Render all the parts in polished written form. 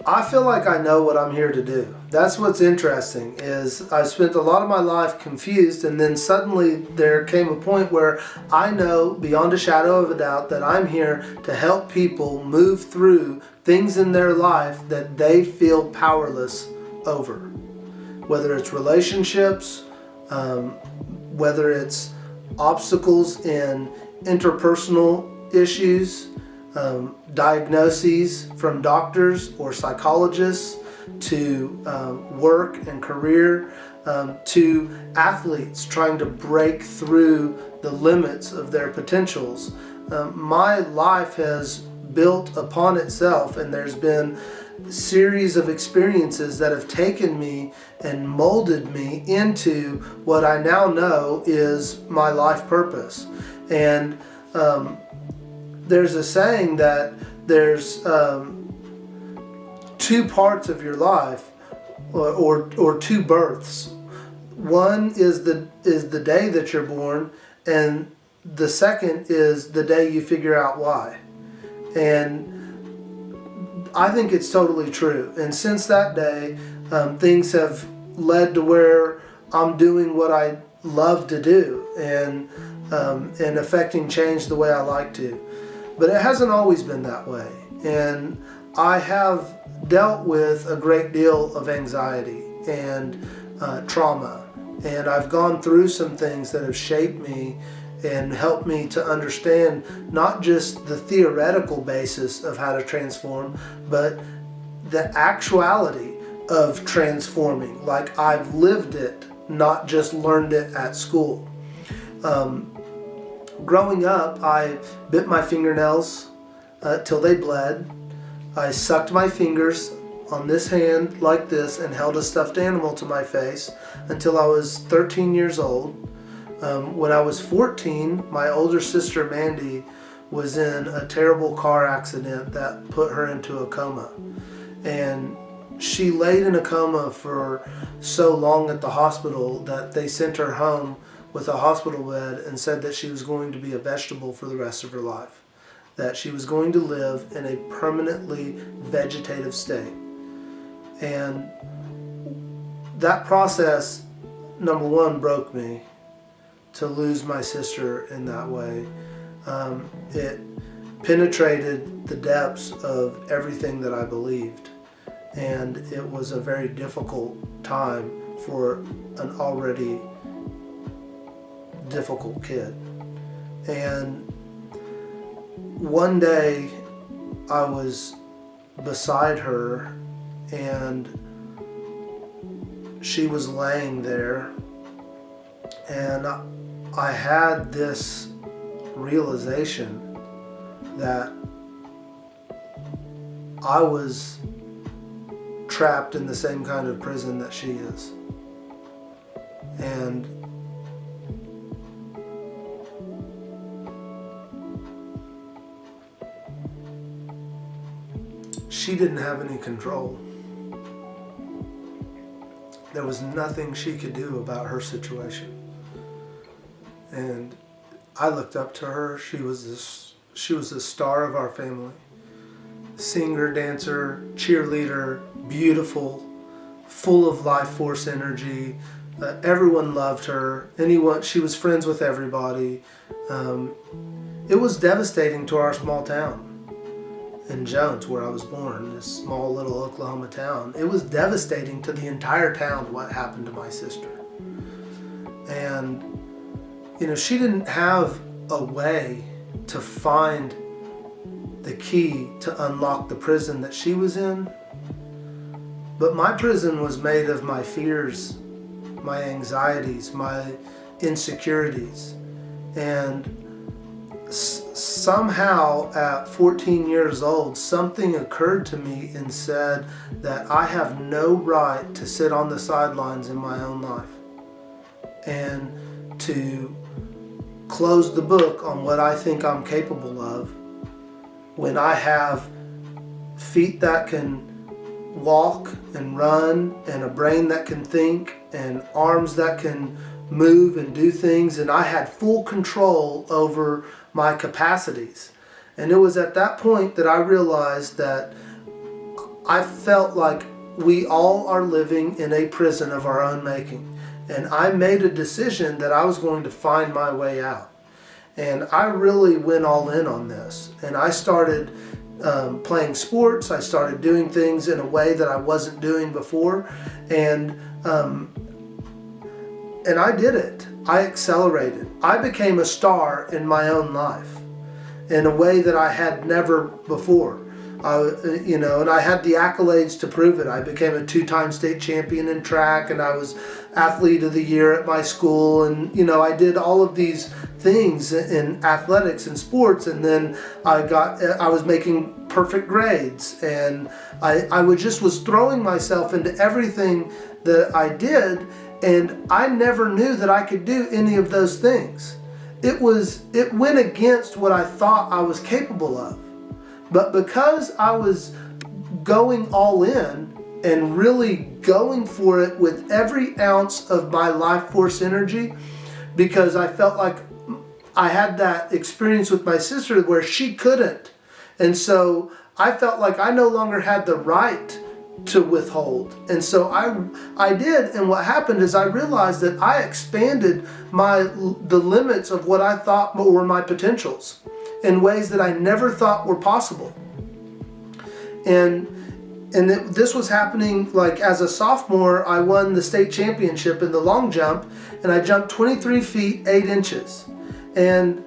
I feel like I know what I'm here to do. That's what's interesting, is I spent a lot of my life confused, and then suddenly there came a point where I know beyond a shadow of a doubt that I'm here to help people move through things in their life that they feel powerless over. Whether it's relationships, whether it's obstacles in interpersonal issues, diagnoses from doctors or psychologists, to work and career, to athletes trying to break through the limits of their potentials. My life has built upon itself, and there's been a series of experiences that have taken me and molded me into what I now know is my life purpose. And there's a saying that there's two parts of your life, or two births. One is the day that you're born, and the second is the day you figure out why. And I think it's totally true. And since that day, things have led to where I'm doing what I love to do, and affecting change the way I like to. But it hasn't always been that way. And I have dealt with a great deal of anxiety and trauma. And I've gone through some things that have shaped me and helped me to understand not just the theoretical basis of how to transform, but the actuality of transforming. Like I've lived it, not just learned it at school. Growing up, I bit my fingernails till they bled. I sucked my fingers on this hand like this and held a stuffed animal to my face until I was 13 years old. When I was 14, my older sister Mandy was in a terrible car accident that put her into a coma. And she laid in a coma for so long at the hospital that they sent her home with a hospital bed and said that she was going to be a vegetable for the rest of her life, that she was going to live in a permanently vegetative state. And that process, number one, broke me to lose my sister in that way. It penetrated the depths of everything that I believed. And it was a very difficult time for an already difficult kid. And one day I was beside her and she was laying there, and I had this realization that I was trapped in the same kind of prison that she is. And she didn't have any control. There was nothing she could do about her situation. And I looked up to her. She was the star of our family. Singer, dancer, cheerleader, beautiful, full of life force energy. Everyone loved her. She was friends with everybody. It was devastating to our small town in Jones, where I was born, this small little Oklahoma town. It was devastating to the entire town what happened to my sister. And, she didn't have a way to find the key to unlock the prison that she was in. But my prison was made of my fears, my anxieties, my insecurities. And somehow at 14 years old, something occurred to me and said that I have no right to sit on the sidelines in my own life and to close the book on what I think I'm capable of when I have feet that can walk and run and a brain that can think and arms that can move and do things, and I had full control over my capacities. And it was at that point that I realized that I felt like we all are living in a prison of our own making. And I made a decision that I was going to find my way out. And I really went all in on this. And I started playing sports. I started doing things in a way that I wasn't doing before. And I did it. I accelerated. I became a star in my own life in a way that I had never before. And I had the accolades to prove it. I became a 2-time state champion in track, and I was athlete of the year at my school, and I did all of these things in athletics and sports, and then I was making perfect grades, and I was throwing myself into everything that I did, and I never knew that I could do any of those things. It went against what I thought I was capable of. But because I was going all in and really going for it with every ounce of my life force energy, because I felt like I had that experience with my sister where she couldn't. And so I felt like I no longer had the right to withhold. And so I did. And what happened is I realized that I expanded the limits of what I thought were my potentials in ways that I never thought were possible. And this was happening like as a sophomore. I won the state championship in the long jump, and I jumped 23 feet 8 inches. And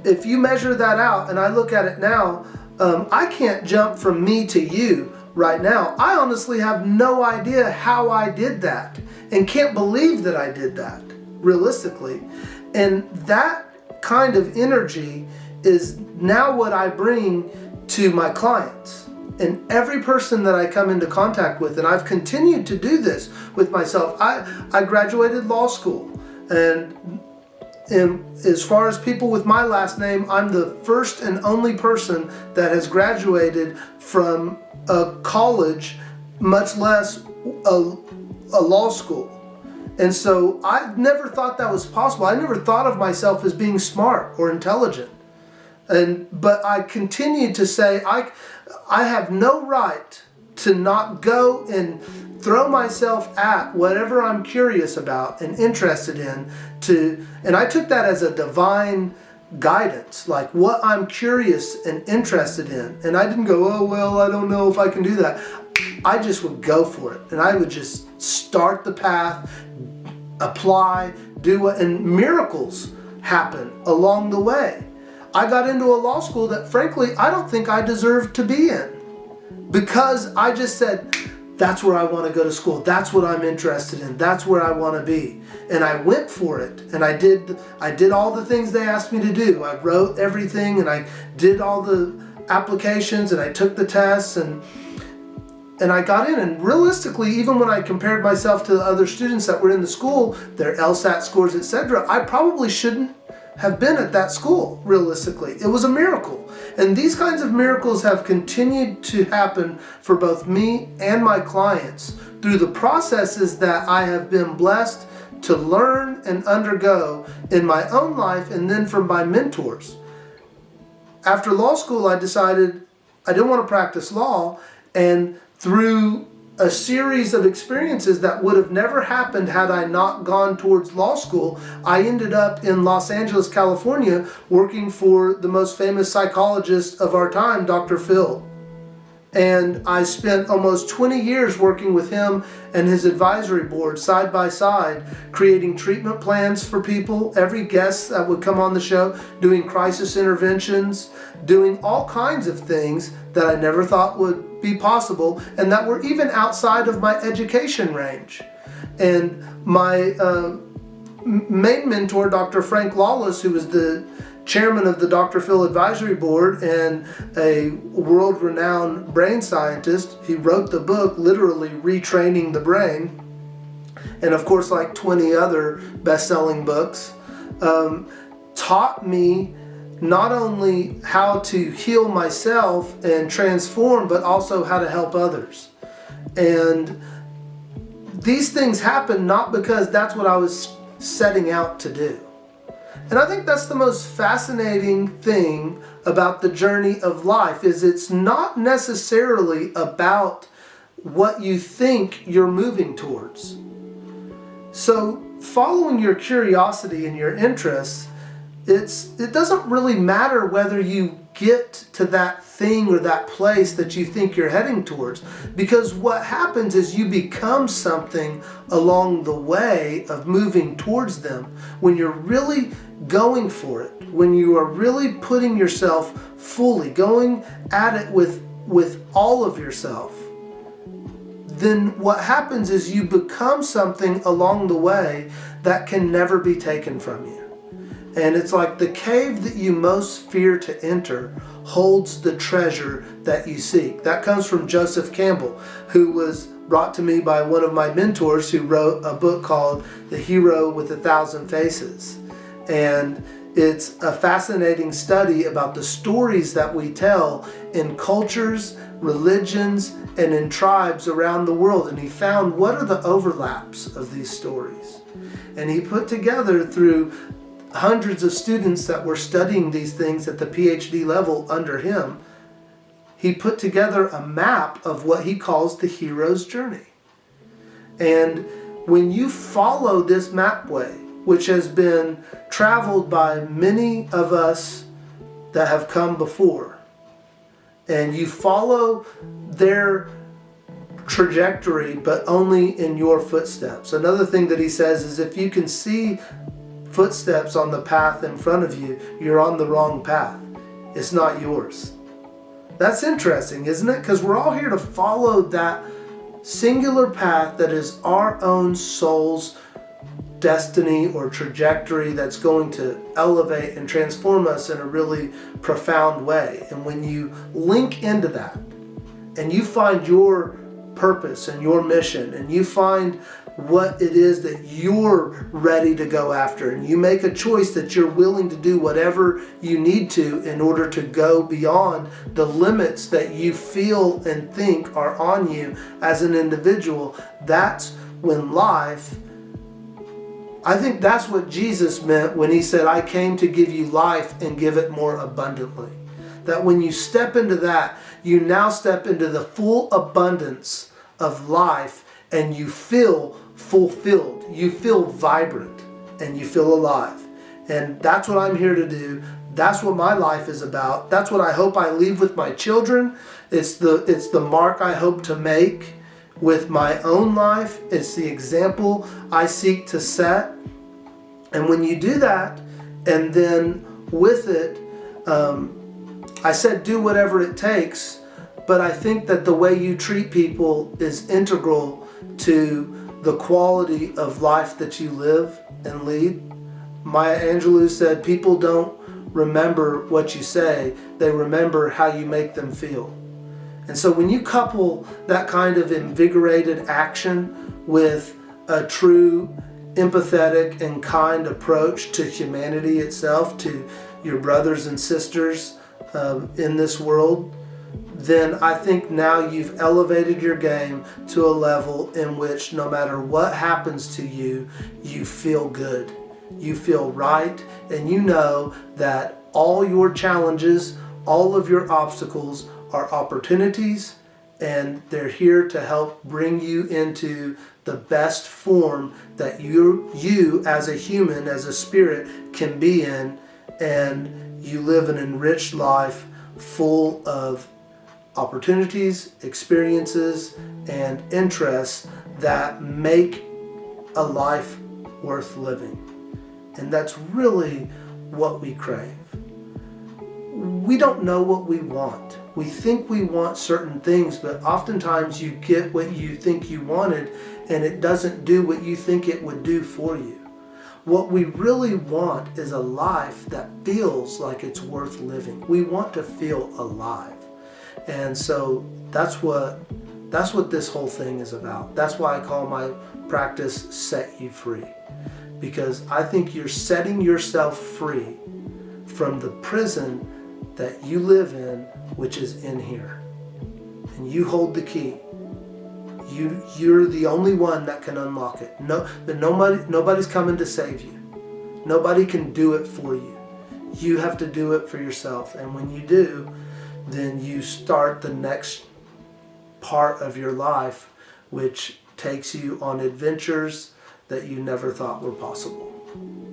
if you measure that out, and I look at it now, I can't jump from me to you right now. I honestly have no idea how I did that, and can't believe that I did that, realistically. And that kind of energy is now what I bring to my clients and every person that I come into contact with. And I've continued to do this with myself. I graduated law school, and as far as people with my last name, I'm the first and only person that has graduated from a college, much less a law school. And so I never thought that was possible. I never thought of myself as being smart or intelligent. But I continued to say, I have no right to not go and throw myself at whatever I'm curious about and interested in. And I took that as a divine guidance, like what I'm curious and interested in. And I didn't go, oh, well, I don't know if I can do that. I just would go for it. And I would just start the path, apply, do it, and miracles happen along the way. I got into a law school that, frankly, I don't think I deserved to be in, because I just said, that's where I want to go to school. That's what I'm interested in. That's where I want to be. And I went for it. And I did all the things they asked me to do. I wrote everything, and I did all the applications, and I took the tests, and I got in. And realistically, even when I compared myself to the other students that were in the school, their LSAT scores, etc., I probably shouldn't have been at that school, realistically. It was a miracle. And these kinds of miracles have continued to happen for both me and my clients through the processes that I have been blessed to learn and undergo in my own life, and then from my mentors. After law school, I decided I didn't want to practice law, and through a series of experiences that would have never happened had I not gone towards law school, I ended up in Los Angeles, California, working for the most famous psychologist of our time, Dr. Phil. And I spent almost 20 years working with him and his advisory board side by side, creating treatment plans for people, every guest that would come on the show, doing crisis interventions, doing all kinds of things that I never thought would be possible, and that were even outside of my education range. And my main mentor, Dr. Frank Lawless, who was the chairman of the Dr. Phil Advisory Board and a world-renowned brain scientist, he wrote the book, literally Retraining the Brain, and of course like 20 other best-selling books, taught me not only how to heal myself and transform, but also how to help others. And these things happen not because that's what I was setting out to do. And I think that's the most fascinating thing about the journey of life, is it's not necessarily about what you think you're moving towards. So following your curiosity and your interests, it doesn't really matter whether you get to that thing or that place that you think you're heading towards, because what happens is you become something along the way of moving towards them when you're really going for it, when you are really putting yourself fully, going at it with all of yourself. Then what happens is you become something along the way that can never be taken from you. And it's like the cave that you most fear to enter holds the treasure that you seek. That comes from Joseph Campbell, who was brought to me by one of my mentors who wrote a book called The Hero with 1,000 Faces. And it's a fascinating study about the stories that we tell in cultures, religions, and in tribes around the world. And he found what are the overlaps of these stories. And he put together, through hundreds of students that were studying these things at the PhD level under him, he put together a map of what he calls the hero's journey. And when you follow this mapway, which has been traveled by many of us that have come before, and you follow their trajectory, but only in your footsteps. Another thing that he says is if you can see footsteps on the path in front of you, you're on the wrong path. It's not yours. That's interesting, isn't it? Because we're all here to follow that singular path that is our own soul's destiny or trajectory that's going to elevate and transform us in a really profound way. And when you link into that and you find your purpose and your mission, and you find what it is that you're ready to go after, and you make a choice that you're willing to do whatever you need to in order to go beyond the limits that you feel and think are on you as an individual, that's when life, I think that's what Jesus meant when he said, I came to give you life and give it more abundantly. That when you step into that, you now step into the full abundance of life, and you feel fulfilled, you feel vibrant, and you feel alive. And that's what I'm here to do. That's what my life is about. That's what I hope I leave with my children. It's the mark I hope to make with my own life. It's the example I seek to set. And when you do that, and then with it, I said do whatever it takes, but I think that the way you treat people is integral to the quality of life that you live and lead. Maya Angelou said, people don't remember what you say, they remember how you make them feel. And so when you couple that kind of invigorated action with a true empathetic and kind approach to humanity itself, to your brothers and sisters in this world, then I think now you've elevated your game to a level in which no matter what happens to you, you feel good. You feel right, and you know that all your challenges, all of your obstacles are opportunities, and they're here to help bring you into the best form that you as a human, as a spirit, can be in, and you live an enriched life full of opportunities, experiences, and interests that make a life worth living. And that's really what we crave. We don't know what we want. We think we want certain things, but oftentimes you get what you think you wanted and it doesn't do what you think it would do for you. What we really want is a life that feels like it's worth living. We want to feel alive. And so that's what this whole thing is about. That's why I call my practice Set You Free. Because I think you're setting yourself free from the prison that you live in, which is in here. And you hold the key. You're the only one that can unlock it. Nobody's coming to save you. Nobody can do it for you. You have to do it for yourself. And when you do, then you start the next part of your life which takes you on adventures that you never thought were possible.